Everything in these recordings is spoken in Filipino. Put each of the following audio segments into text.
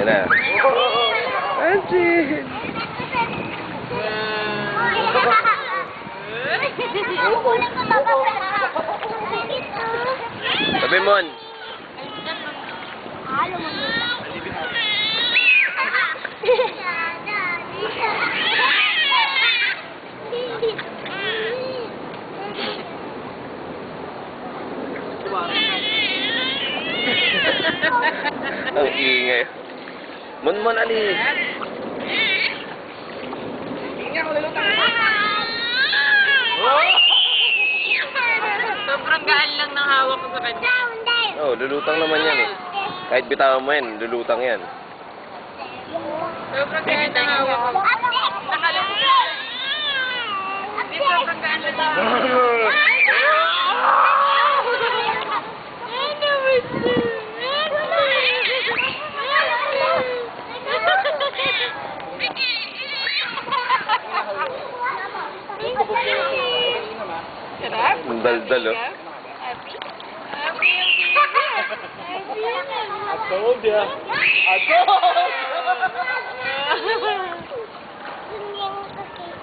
Ayan na. Francine! Sabi Mon. Ang ingay. Mon, ali. Sobrang gaan lang ng hawak ko sa kanya. Oh, lulutang naman yan eh. Kahit bitawan mo yan, lulutang yan. Sobrang gaan ng hawak ko. Nakalabog ka. Hindi, sobrang gaan lang ng hawak ko. Ang daldal oh. Happy? Happy yung baby. Atod ya.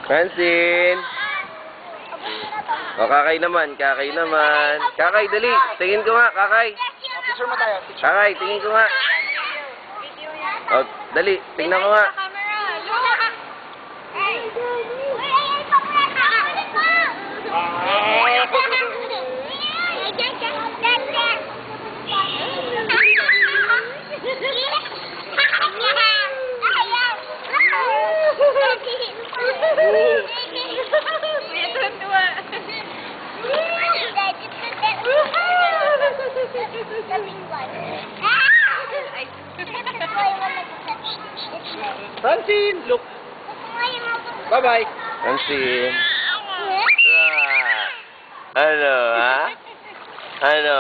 Francine! O, kakay naman, kakay naman. Kakay, dali. Tingin ko nga, kakay. Picture mo tayo. Kakay, tingin ko nga. O, dali, tingnan ko nga. Francine, look. Bye-bye. Francine. Ano, ha? Ano?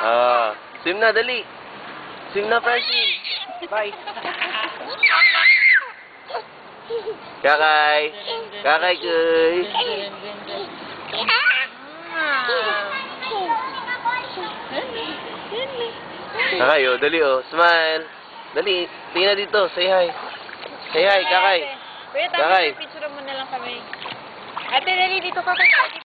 Oh, swim na, dali. Swim na, Francine. Bye. Kakay. Kakay, guys. Kakay, oh, dali, oh. Smile. Dali, tingnan dito. Say hi. Say hi, kakay. Kuya, Kakay. tapos picture mo na lang kami. Ate, dali dito ka.